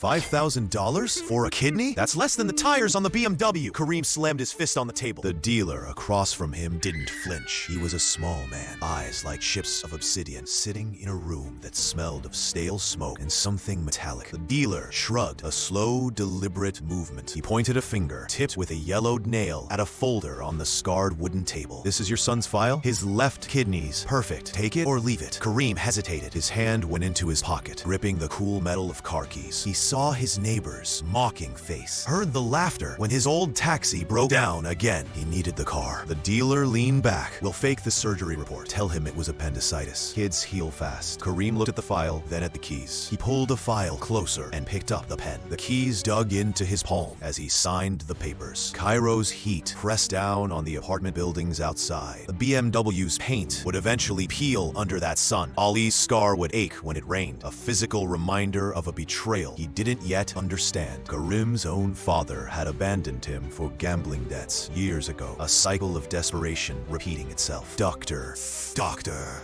$5,000 for a kidney? That's less than the tires on the BMW. Kareem slammed his fist on the table. The dealer across from him didn't flinch. He was a small man, eyes like chips of obsidian, sitting in a room that smelled of stale smoke and something metallic. The dealer shrugged, a slow, deliberate movement. He pointed a finger, tipped with a yellowed nail, at a folder on the scarred wooden table. This is your son's file? His left kidneys. Perfect. Take it or leave it. Kareem hesitated. His hand went into his pocket, gripping the cool metal of car keys. He saw his neighbor's mocking face, heard the laughter when his old taxi broke down again. He needed the car. The dealer leaned back. We'll fake the surgery report. Tell him it was appendicitis. Kids heal fast. Kareem looked at the file, then at the keys. He pulled the file closer and picked up the pen. The keys dug into his palm as he signed the papers. Cairo's heat pressed down on the apartment buildings outside. The BMW's paint would eventually peel under that sun. Ali's scar would ache when it rained, a physical reminder of a betrayal he didn't yet understand. Kareem's own father had abandoned him for gambling debts years ago, a cycle of desperation repeating itself. Doctor.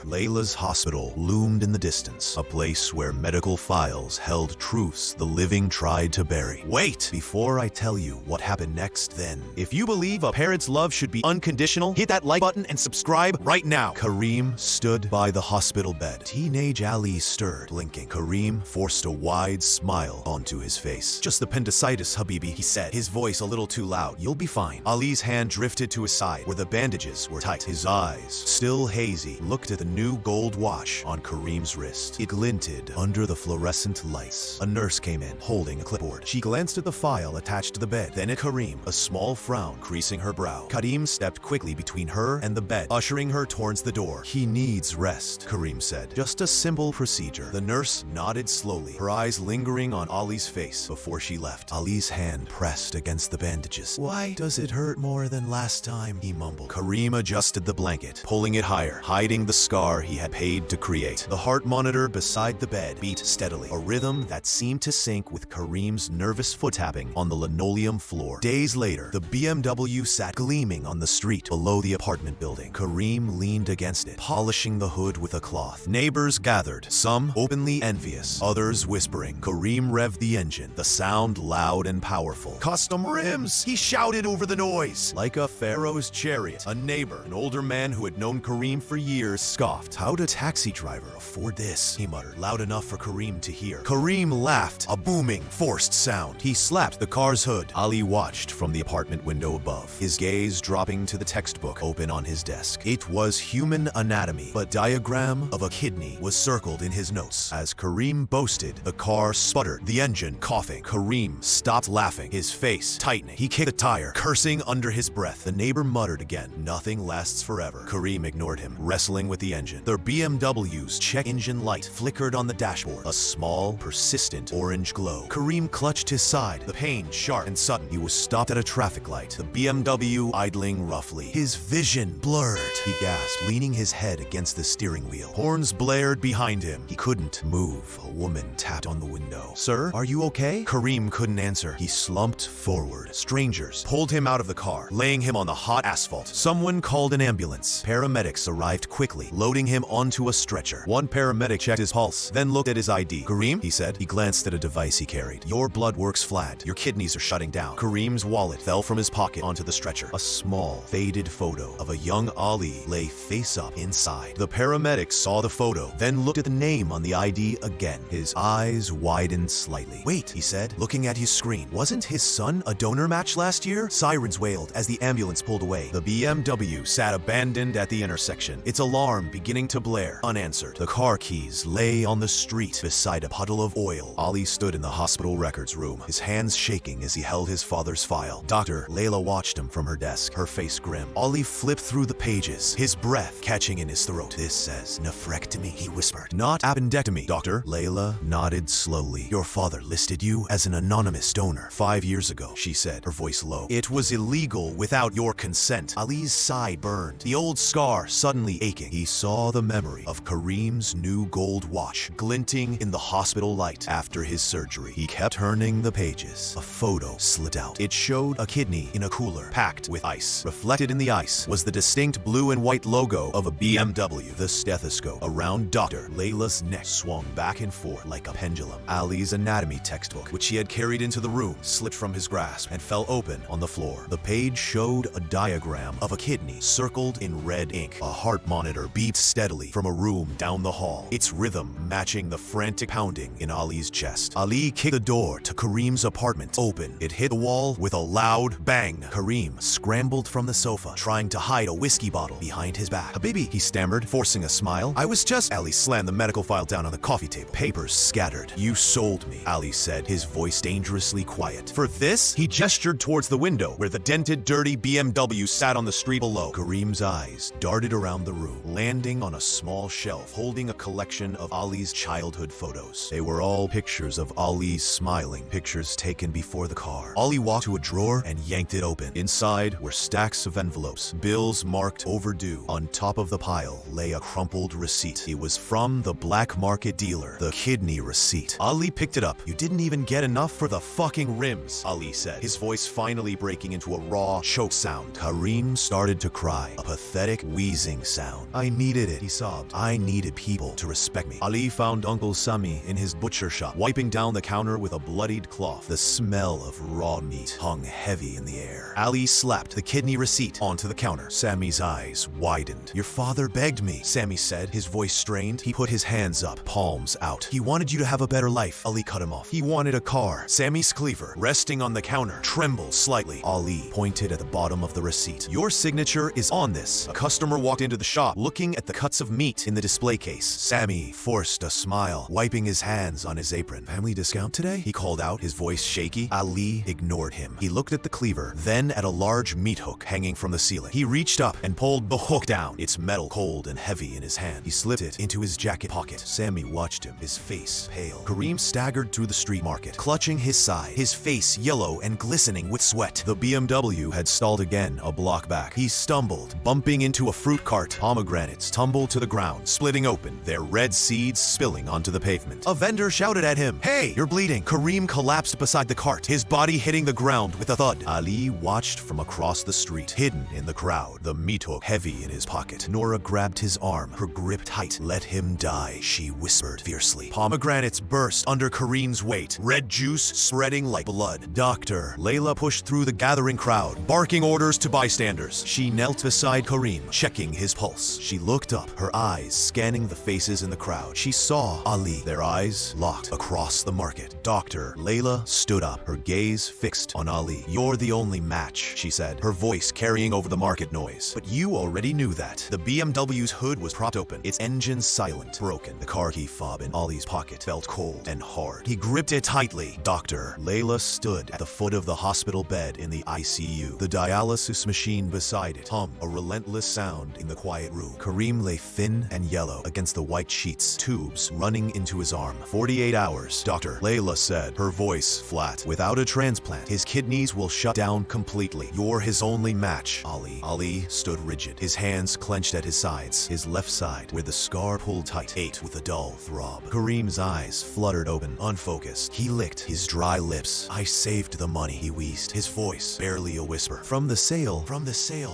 Layla's hospital loomed in the distance, a place where medical files held truths the living tried to bury. Wait! Before I tell you what happened next, then, if you believe a parent's love should be unconditional, hit that like button and subscribe right now. Kareem stood by the hospital bed. Teenage Ali stirred, blinking. Kareem forced a wide smile onto his face. Just appendicitis, Habibi, he said, his voice a little too loud. You'll be fine. Ali's hand drifted to his side, where the bandages were tight. His eyes, still hazy, looked at the new gold watch on Kareem's wrist. It glinted under the fluorescent lights. A nurse came in, holding a clipboard. She glanced at the file attached to the bed, then at Kareem, a small frown creasing her brow. Kareem stepped quickly between her and the bed, ushering her towards the door. He needs rest, Kareem said. Just a simple procedure. The nurse nodded slowly, her eyes lingering on Ali's face before she left. Ali's hand pressed against the bandages. Why does it hurt more than last time? He mumbled. Kareem adjusted the blanket, pulling it higher, hiding the scar he had paid to create. The heart monitor beside the bed beat steadily, a rhythm that seemed to sync with Kareem's nervous foot tapping on the linoleum floor. Days later, the BMW sat gleaming on the street below the apartment building. Kareem leaned against it, polishing the hood with a cloth. Neighbors gathered, some openly envious, others whispering. Kareem revved the engine, the sound loud and powerful. Custom rims! He shouted over the noise. Like a pharaoh's chariot, a neighbor, an older man who had known Kareem for years, scoffed. How'd a taxi driver afford this? He muttered, loud enough for Kareem to hear. Kareem laughed, a booming, forced sound. He slapped the car's hood. Ali watched from the apartment window above, his gaze dropping to the textbook open on his desk. It was Human Anatomy, but diagram of a kidney was circled in his notes. As Kareem boasted, the car sputtered, the engine coughing. Kareem stopped laughing, his face tightening. He kicked a tire, cursing under his breath. The neighbor muttered again, nothing lasts forever. Kareem ignored him, wrestling with the engine. Their BMW's check engine light flickered on the dashboard, a small, persistent orange glow. Kareem clutched his side, the pain sharp and sudden. He was stopped at a traffic light, the BMW idling roughly. His vision blurred. He gasped, leaning his head against the steering wheel. Horns blared behind him. He couldn't move. A woman tapped on the window. Sir, are you okay? Kareem couldn't answer. He slumped forward. Strangers pulled him out of the car, laying him on the hot asphalt. Someone called an ambulance. Paramedics arrived quickly, loading him onto a stretcher. One paramedic checked his pulse, then looked at his ID. Kareem, he said. He glanced at a device he carried. Your blood works flat. Your kidneys are shutting down. Kareem's wallet fell from his pocket onto the stretcher. A small, faded photo of a young Ali lay face up inside. The paramedic saw the photo, then looked at the name on the ID again. His eyes widened slightly. Wait, he said, looking at his screen. Wasn't his son a donor match last year? Sirens wailed as the ambulance pulled away. The BMW sat abandoned at the intersection, its alarm beginning to blare, unanswered. The car keys lay on the street beside a puddle of oil. Ali stood in the hospital records room, his hands shaking as he held his father's file. Doctor, Layla watched him from her desk, her face grim. Ali flipped through the pages, his breath catching in his throat. This says nephrectomy, he whispered. Not appendectomy, doctor. Layla nodded slowly. Your father listed you as an anonymous donor 5 years ago, she said, her voice low. It was illegal without your consent. Ali's side burned, the old scar suddenly aching. He saw the memory of Kareem's new gold watch glinting in the hospital light after his surgery. He kept turning the pages. A photo slid out. It showed a kidney in a cooler, packed with ice. Reflected in the ice was the distinct blue and white logo of a BMW. The stethoscope around Dr. Layla's neck swung back and forth like a pendulum. Ali's anatomy textbook, which he had carried into the room, slipped from his grasp and fell open on the floor. The page showed a diagram of a kidney circled in red ink. A heart monitor beeped steadily from a room down the hall, its rhythm matching the frantic pounding in Ali's chest. Ali kicked the door to Kareem's apartment open. It hit the wall with a loud bang. Kareem scrambled from the sofa, trying to hide a whiskey bottle behind his back. "Habibi," he stammered, forcing a smile. "I was just—" Ali slammed the medical file down on the coffee table. Papers scattered. "You sold me," Ali said, his voice dangerously quiet. "For this?" He gestured towards the window, where the dented, dirty BMW sat on the street below. Kareem's eyes darted around the room, landing on a small shelf holding a collection of Ali's childhood photos. They were all pictures of Ali smiling, pictures taken before the car. Ali walked to a drawer and yanked it open. Inside were stacks of envelopes, bills marked overdue. On top of the pile lay a crumpled receipt. It was from the black market dealer, the kidney receipt. Ali picked it up. "You didn't even get enough for the fucking rims," Ali said, his voice finally breaking into a raw choke sound. Kareem started to cry, a pathetic wheezing sound. "I needed it," he sobbed. "I needed people to respect me." Ali found Uncle Sami in his butcher shop, wiping down the counter with a bloodied cloth. The smell of raw meat hung heavy in the air. Ali slapped the kidney receipt onto the counter. Sammy's eyes widened. "Your father begged me," Sammy said, his voice strained. "He put his hands up, palms out. He wanted you to have a better life." Ali cut him off. "He wanted a car." Sammy's cleaver, resting on the counter, trembled slightly. Ali pointed at the bottom of the receipt. "Your signature is on this." A customer walked into the shop, looking at the cuts of meat in the display case. Sammy forced a smile, wiping his hands on his apron. "Family discount today?" he called out, his voice shaky. Ali ignored him. He looked at the cleaver, then at a large meat hook hanging from the ceiling. He reached up and pulled the hook down, its metal cold and heavy in his hand. He slipped it into his jacket pocket. Sammy watched him, his face pale. Kareem staggered through the street market, clutching his side, his face yellow and glistening with sweat. The BMW had stalled again a block back. He stumbled, bumping into a fruit cart. Pomegranates tumbled to the ground, splitting open, their red seeds spilling onto the pavement. A vendor shouted at him, "Hey, you're bleeding." Kareem collapsed beside the cart, his body hitting the ground with a thud. Ali watched from across the street, hidden in the crowd, the meat hook heavy in his pocket. Nora grabbed his arm, her grip tight. "Let him die," she whispered fiercely. Pomegranates burst under Kareem's weight, red juice spreading like blood. "Doctor!" Layla pushed through the gathering crowd, barking orders to bystanders. She knelt beside Kareem, checking his pulse. She looked up, her eyes scanning the faces in the crowd. She saw Ali, their eyes locked across the market. "Doctor!" Layla stood up, her gaze fixed on Ali. "You're the only match," she said, her voice carrying over the market noise. "But you already knew that." The BMW's hood was propped open, its engine silent, broken. The car key fob in Ali's pocket felt cold and hard. He gripped it tightly. "Doctor!" Layla stood at the foot of the hospital bed in the ICU. The dialysis machine beside it hummed a relentless sound in the quiet room. Kareem lay thin and yellow against the white sheets, tubes running into his arm. 48 hours, doctor, Layla said, her voice flat. "Without a transplant, his kidneys will shut down completely. You're his only match, Ali." Ali stood rigid, his hands clenched at his sides, his left side, where the scar pulled tight, ate with a dull throb. Kareem's eyes fluttered open, unfocused. He licked his dry lips. "I saved the money," he wheezed, his voice barely a whisper. From the sale.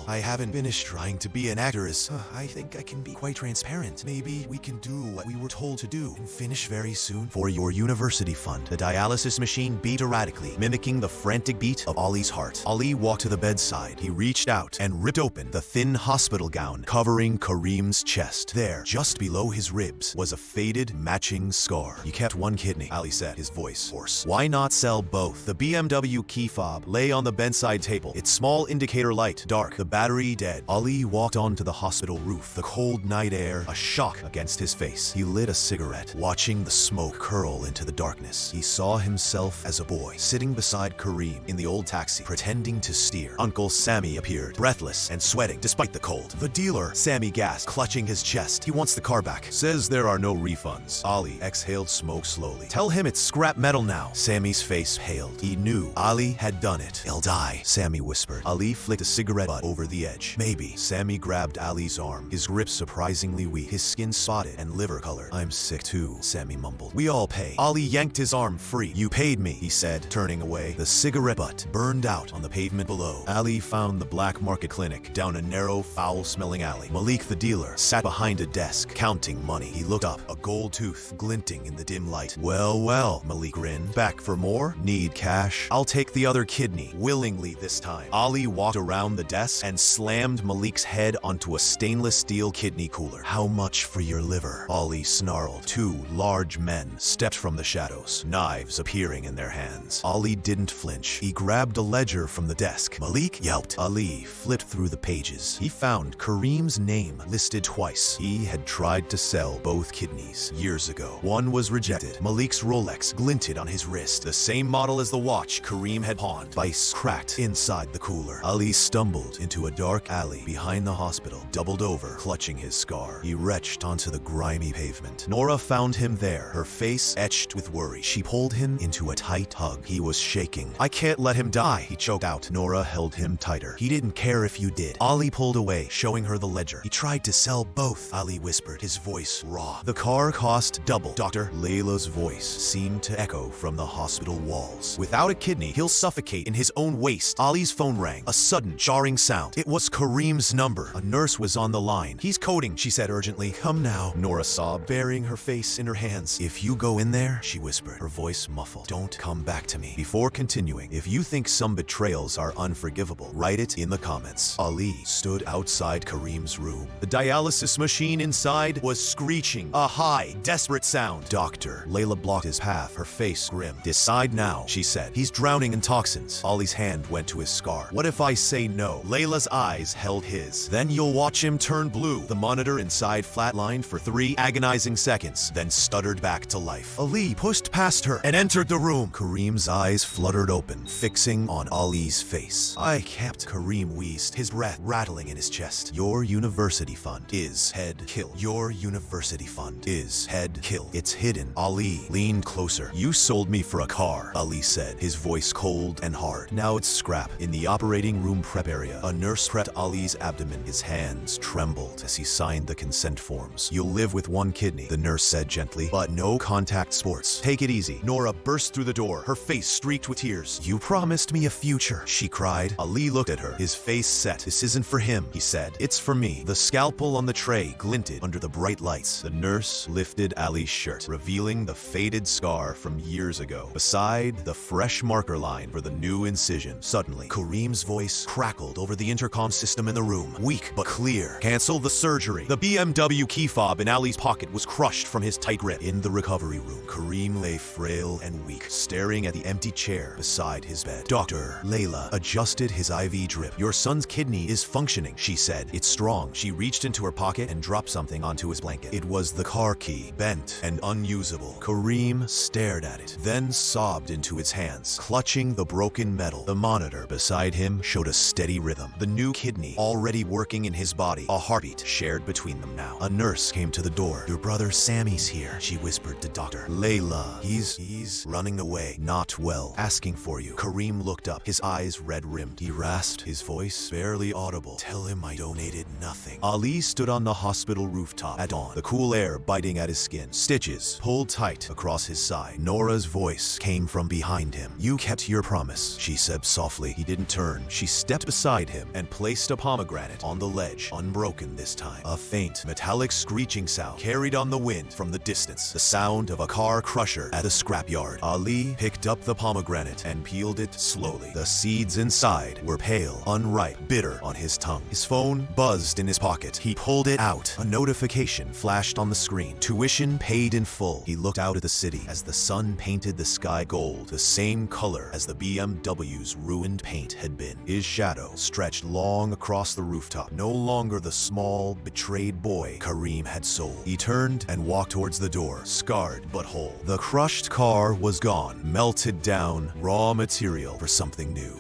I haven't finished trying to be an actress. I think I can be quite transparent. Maybe we can do what we were told to do and finish very soon. For your university fund." The dialysis machine beat erratically, mimicking the frantic beat of Ali's heart. Ali walked to the bedside. He reached out and ripped open the thin hospital gown covering Kareem's chest. There, just below his ribs, was a faded, matching scar. "You kept one kidney," Ali said, his voice hoarse. "Why not sell both?" The BMW key fob lay on the bedside table, its small indicator light dark, the battery dead. Ali walked onto the hospital roof, the cold night air a shock against his face. He lit a cigarette, watching the smoke curl into the darkness. He saw himself as a boy, sitting beside Kareem in the old taxi, pretending to steer. Uncle Sammy appeared, breathless and sweating despite the cold. "The dealer," Sammy gasped, clutching his chest. "He wants the car back. Says there are no refunds." Ali exhaled smoke slowly. "Tell him it's scrap metal now." Sammy's face paled. He knew Ali had done it. "He'll die," Sammy whispered. Ali flicked a cigarette butt over the edge. "Maybe." Sammy grabbed Ali's arm, his grip surprisingly weak, his skin spotted and liver-colored. "I'm sick too," Sammy mumbled. "We all pay." Ali yanked his arm free. "You paid me," he said, turning away. The cigarette butt burned out on the pavement below. Ali found the black market clinic down a narrow, foul-smelling alley. Malik, the dealer, sat behind a desk, counting money. He looked up, a gold tooth glinting in the dim light. "Well, Well, Malik grinned. Back for more? Need cash? I'll take the other kidney, willingly this time. Ali walked around the desk and slammed Malik's head onto a stainless steel kidney cooler. How much for your liver? Ali snarled. Two large men stepped from the shadows, knives appearing in their hands. Ali didn't flinch. He grabbed a ledger from the desk. Malik yelped. Ali flipped through the pages. He found Kareem's name listed twice. He had tried to sell both kidneys years ago. One was rejected. Malik's Rolex glinted on his wrist, the same model as the watch Kareem had pawned. Ice cracked inside the cooler. Ali stumbled into a dark alley behind the hospital, doubled over, clutching his scar. He retched onto the grimy pavement. Nora found him there, her face etched with worry. She pulled him into a tight hug. He was shaking. I can't let him die, he choked out. Nora held him tighter. He didn't care if you did. Ali pulled away, showing her the ledger. He tried to sell both, Ali whispered, his voice raw. The car cost double. Dr. Layla's voice seemed to echo from the hospital walls. Without a kidney, he'll suffocate in his own waste. Ali's phone rang, a sudden, jarring sound. It was Kareem's number. A nurse was on the line. He's coding, she said urgently. Come now, Nora sobbed, burying her face in her hands. If you go in there, she whispered, her voice muffled, don't come back to me. Before continuing, if you think some betrayals are unforgivable, write it in the comments. Ali stood outside Kareem's room. The dialysis machine inside was screeching, a high, desperate sound. Doctor, Layla blocked his path, her face grim. Decide now, she said. He's drowning in toxins. Ali's hand went to his scar. What if I say no? Layla's eyes held his. Then you'll watch him turn blue. The monitor inside flatlined for 3 agonizing seconds, then stuttered back to life. Ali pushed past her and entered the room. Kareem's eyes fluttered open, fixing on Ali's face. I kept, Kareem wheezed, his breath rattling in his chest. Your university fund is head kill. Your university fund is head kill. It's hidden. Ali leaned closer. You sold me for a car, Ali said, his voice cold and hard. Now it's scrap. In the operating room prep area, a nurse prepped Ali's abdomen. His hands trembled as he signed the consent forms. You'll live with 1 kidney, the nurse said gently, but no contact sports. Take it easy. Nora burst through the door, her face streaked with tears. You promised me a future, she cried. Ali looked at her, his face set. This isn't for him, he said. It's for me. The scalpel on the tray glinted under the bright lights. The nurse lifted Ali's shirt, revealing the faded scar from years ago. Beside the fresh marker line for the new incision. Suddenly, Kareem's voice crackled over the intercom system in the room. Weak but clear. Cancel the surgery. The BMW key fob in Ali's pocket was crushed from his tight grip. In the recovery room, Kareem lay frail and weak, staring at the empty chair beside his bed. Dr. Layla adjusted his IV drip. Your son's kidney is functioning, she said. It's strong. She reached into her pocket and dropped something onto his blanket. It was the car key, bent and unusable. Kareem stared at it, then sobbed into its hands, clutching the broken metal. The monitor beside him showed a steady rhythm. The new kidney already working in his body, a heartbeat shared between them now. A nurse came to the door. Your brother Sammy's here, she whispered to Dr. Layla. He's running away. Not well. Asking for you. Kareem looked up, his eyes red-rimmed. He rasped, his voice barely audible. Tell him I donated nothing. Ali stood on the hospital rooftop at dawn, the cool air biting at his skin. Stitches pulled tight across his side. Nora's voice came from behind him. You kept your promise, she said softly. He didn't turn. She stepped beside him and placed a pomegranate on the ledge, unbroken this time. A faint, metallic screeching sound carried on the wind from the distance, the sound of a car crusher at a scrapyard. Ali picked up the pomegranate and peeled it slowly. The seeds inside were pale, unripe, bitter on his tongue. His phone buzzed in his pocket. He pulled it out. A notification flashed on the screen. Tuition paid in full. He looked out at the city as the sun painted the sky gold, the same color as the BMW's ruined paint had been. His shadow stretched long across the rooftop, no longer the small, betrayed boy Kareem had sold. He turned and walked towards the door, scarred but whole. The crushed car was gone, melted down, raw material for something new.